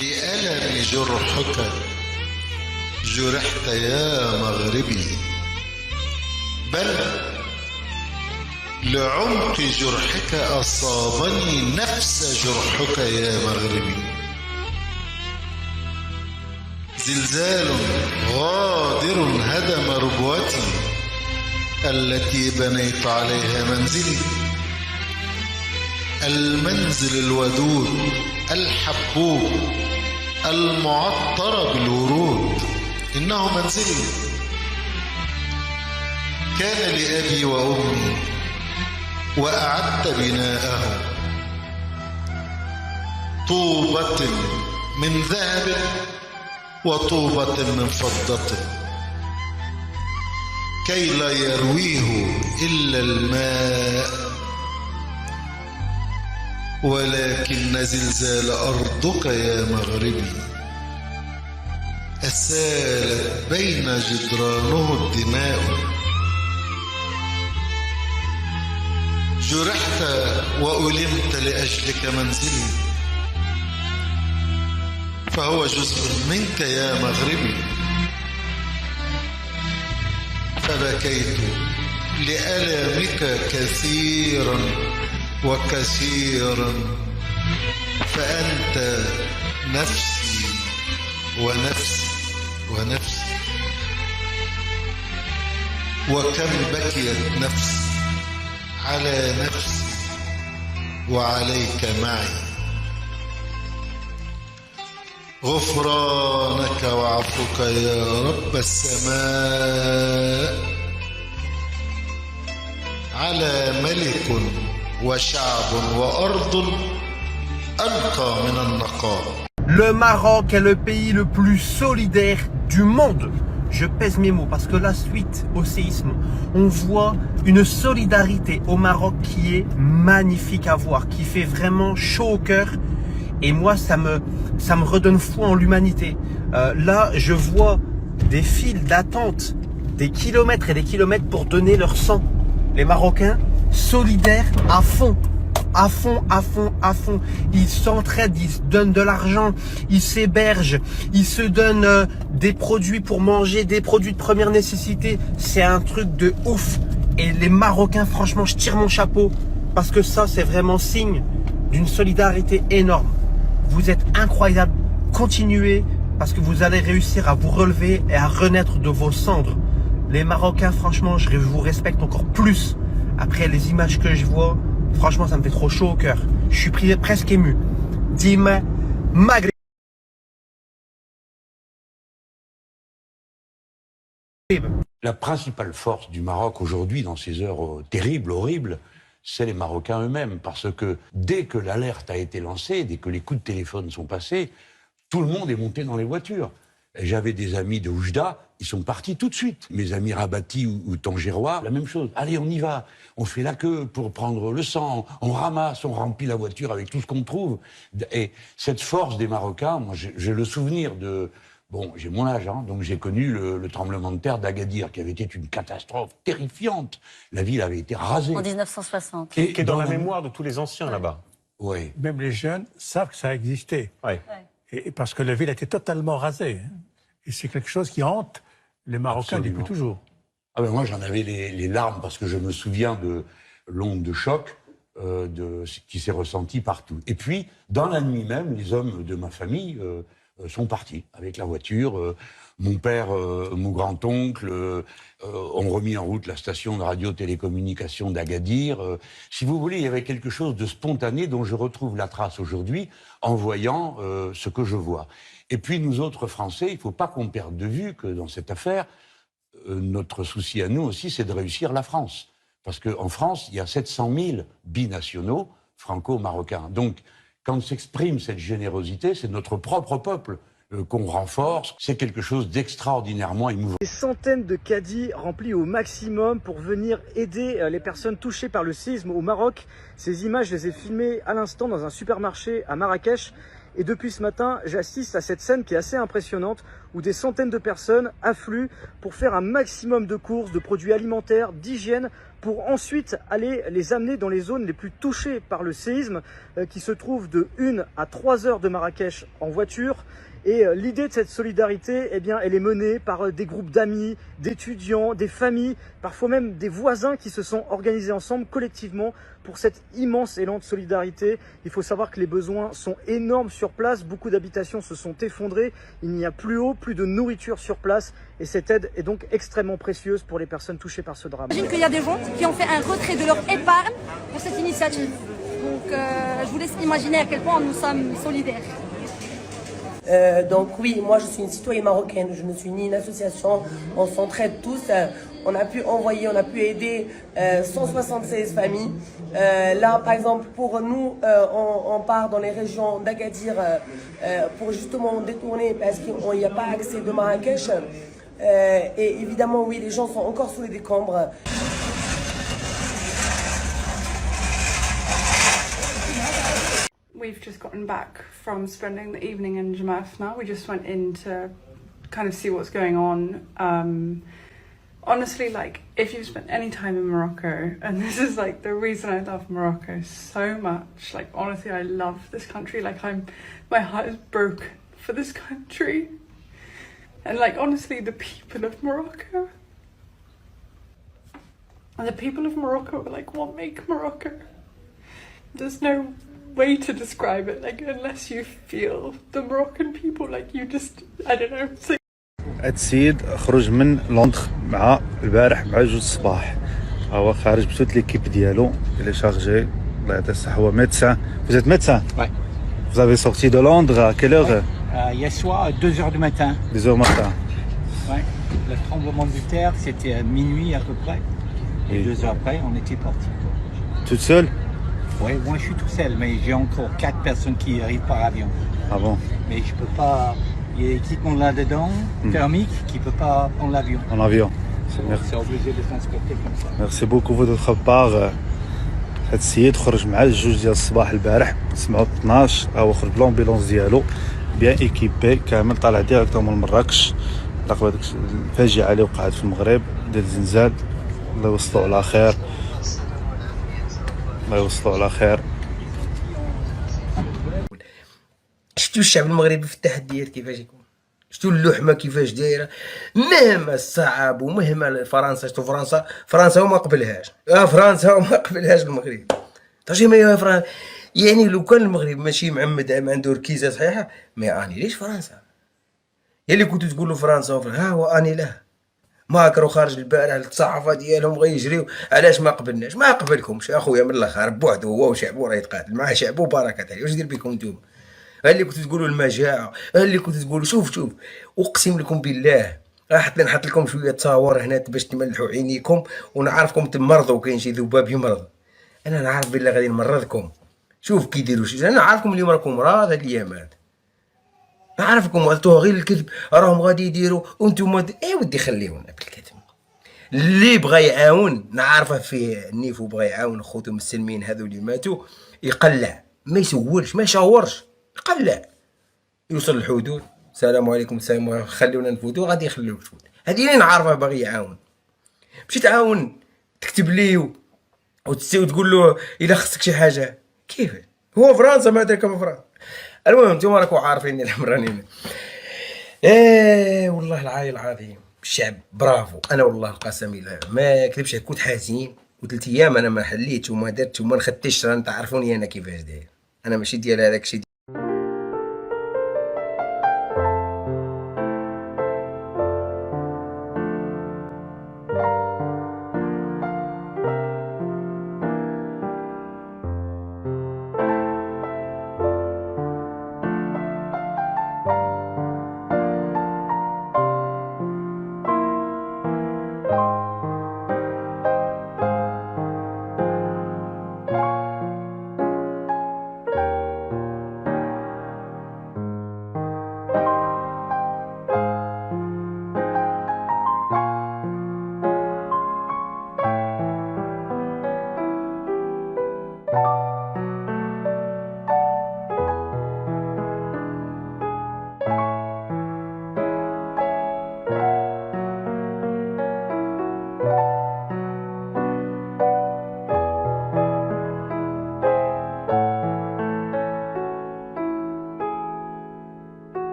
لألم جرحك جرحت يا مغربي، بل لعمق جرحك أصابني نفس جرحك يا مغربي. زلزال غادر هدم ربوتي التي بنيت عليها منزلي، المنزل الودود الحبوب المعطر بالورود، إنه منزلي. كان لأبي وأمي وأعدت بناءه، طوبة من ذهب وطوبة من فضة، كي لا يرويه إلا الماء، ولكن زلزال أرضك يا مغربي أسالت بين جدرانه الدماء. جرحت وألمت لأجلك منزلي، فهو جزء منك يا مغربي. فبكيت لألامك كثيرا وكثيرا، فأنت نفسي ونفسي ونفسي. وكم بكيت نفسي على نفسي وعليك معي. غفرانك وعفوك يا رب السماء، على ملك وشعب وأرض أنقى من النقاء. Le Maroc est le pays le plus solidaire du monde. Je pèse mes mots parce que là, suite au séisme, on voit une solidarité au Maroc qui est magnifique à voir, qui fait vraiment chaud au cœur. Et moi, ça me redonne foi en l'humanité. Là, je vois des files d'attente, des kilomètres et des kilomètres pour donner leur sang. Les Marocains, solidaires à fond. À fond, à fond, à fond. Ils s'entraident, ils se donnent de l'argent, ils s'hébergent, ils se donnent des produits pour manger, des produits de première nécessité. C'est un truc de ouf. Et les Marocains, franchement, je tire mon chapeau parce que ça, c'est vraiment signe d'une solidarité énorme. Vous êtes incroyables. Continuez parce que vous allez réussir à vous relever et à renaître de vos cendres. Les Marocains, franchement, je vous respecte encore plus. Après les images que je vois, franchement, ça me fait trop chaud au cœur. Je suis presque ému. Dis-moi, Maghreb. La principale force du Maroc aujourd'hui, dans ces heures terribles, horribles, c'est les Marocains eux-mêmes. Parce que dès que l'alerte a été lancée, dès que les coups de téléphone sont passés, tout le monde est monté dans les voitures. J'avais des amis de Oujda, ils sont partis tout de suite. Mes amis Rabati ou Tangérois, la même chose. Allez, on y va. On fait la queue pour prendre le sang. On ramasse, on remplit la voiture avec tout ce qu'on trouve. Et cette force des Marocains, moi, j'ai le souvenir de... Bon, j'ai mon âge, hein, donc j'ai connu le tremblement de terre d'Agadir, qui avait été une catastrophe terrifiante. La ville avait été rasée. En 1960. Qui est dans la mémoire de tous les anciens là-bas. Oui. Même les jeunes savent que ça a existé. Ouais. Et parce que la ville a été totalement rasée. Hein. Et c'est quelque chose qui hante les Marocains Absolument. depuis toujours. Ah ben moi, j'en avais les larmes, parce que je me souviens de l'onde de choc qui s'est ressentie partout. Et puis, dans la nuit même, les hommes de ma famille sont partis avec la voiture. Mon père, mon grand-oncle ont remis en route la station de radio-télécommunication d'Agadir. Si vous voulez, il y avait quelque chose de spontané dont je retrouve la trace aujourd'hui en voyant ce que je vois. Et puis nous autres Français, il ne faut pas qu'on perde de vue que dans cette affaire, notre souci à nous aussi, c'est de réussir la France. Parce qu'en France, il y a 700 000 binationaux franco-marocains. Donc, quand s'exprime cette générosité, c'est notre propre peuple qu'on renforce. C'est quelque chose d'extraordinairement émouvant. Des centaines de caddies remplis au maximum pour venir aider les personnes touchées par le séisme au Maroc. Ces images, je les ai filmées à l'instant dans un supermarché à Marrakech. Et depuis ce matin, j'assiste à cette scène qui est assez impressionnante, où des centaines de personnes affluent pour faire un maximum de courses, de produits alimentaires, d'hygiène, pour ensuite aller les amener dans les zones les plus touchées par le séisme qui se trouvent de 1 à 3 heures de Marrakech en voiture. Et l'idée de cette solidarité, eh bien, elle est menée par des groupes d'amis, d'étudiants, des familles, parfois même des voisins qui se sont organisés ensemble collectivement pour cet immense élan de solidarité. Il faut savoir que les besoins sont énormes sur place, beaucoup d'habitations se sont effondrées, il n'y a plus d'eau, plus de nourriture sur place et cette aide est donc extrêmement précieuse pour les personnes touchées par ce drame. J'imagine qu'il y a des gens qui ont fait un retrait de leur épargne pour cette initiative. Donc je vous laisse imaginer à quel point nous sommes solidaires. Donc oui, moi je suis une citoyenne marocaine, je ne suis ni une association, on s'entraide tous, on a pu envoyer, on a pu aider 176 familles. Là par exemple pour nous, on part dans les régions d'Agadir pour justement détourner parce qu'il n'y a pas accès de Marrakech. Et évidemment oui, les gens sont encore sous les décombres. We've just gotten back from spending the evening in Jamafna. We just went in to kind of see what's going on. Honestly, like, if you've spent any time in Morocco, and this is like the reason I love Morocco so much, like, honestly, I love this country. Like, my heart is broken for this country. And like, honestly, the people of Morocco. And the people of Morocco are like what make Morocco. There's no way to describe it, like, unless you feel the Moroccan people, like, you just, I don't know. هاد السيد خرج من لندن مع البارح مع 2 الصباح. هو خارج بتوت ليكيب ديالو اللي شارجي الله يعطيه الصحة. هو médecin. Vous êtes médecin? Ouais. Vous avez sorti de Londres à quelle heure? Hier soir à 2 heures du matin. 2 heures matin. Ouais. Le tremblement de terre, c'était à minuit à peu près. Et Oui. 2 heures après, on était parti. Toute seule? Oui, moi je suis tout seul, mais j'ai encore 4 personnes qui arrivent par avion. Ah bon? Mais je peux pas. Il y a l'équipement là-dedans, thermique, qui peut pas prendre l'avion. En avion. C'est obligé de transporter comme ça. Merci beaucoup de votre part. هاد السيد خرج مع 2 ديال الصباح البارح سمعوا 12 هو خرج بلومبيلونس ديالو بيان ايكيبي كامل طالع ديريكتومون لمراكش عقب هذيك الفاجعه اللي وقعت في المغرب ديال الزلزال. الله يوصلوا على خير. الله يوصلوا على خير. شفتوا الشعب المغربي في التحديات كيفاش يكون، شفتوا اللحمه كيفاش دايره مهما الصعاب ومهما فرنسا. شفتوا فرنسا وما قبلهاش، فرنسا وما قبلهاش المغرب. طاجي ما يا فرنسا يعني لو كان المغرب ماشي معمد ما عنده ركيزه صحيحه ما اني ليش فرنسا. يا اللي كنتو تقولوا فرنسا ها هو اني له ماكرو خارج البارح الصحافه ديالهم غيجريو علاش ما قبلناش. ما قبلكمش اخويا من الاخر بوحدو هو وشعبو راه يتقاتل مع شعبو بركه عليه. واش دير بكم نتوما؟ اللي كنتو تقولوا المجاعه، اللي كنتو تقولوا شوف اقسم لكم بالله حتى نحط لكم شويه تصاور هنا باش تملحوا عينيكم ونعرفكم تمرضوا. كاين شي ذباب يمرض، انا نعرف بالله غادي نمرضكم. شوف كيديروا شي، انا عارفكم اليوم راكم مرض هاد الايامات، نعرفكم عطوها غير الكذب راهم غادي يديروا وانتم ودي خليونا بالكذب. اللي بغى يعاون نعرفه فيه النيف وبغى يعاون خوتو المسلمين هذو اللي ماتوا يقلع، ما يسولش ما يشاورش، يقلع يوصل للحدود. السلام عليكم السلام خليونا نفوتوا غادي يخليوك تفوت. هذه اللي نعرفه باغي يعاون. ماشي تعاون تكتب ليه وتقول له الا خصك شي حاجه كيف هو فرنسا ما درك فرنسا. المهم انتم راكم عارفين الامرانين. والله العلي العظيم الشعب برافو. انا والله القسم بالله ما كذبش كنت حزين و3 ايام انا ما حليتش وما درتش وما نخدتش. راه تعرفوني انا كيفاش داير، انا ماشي ديال هذاك الشيء.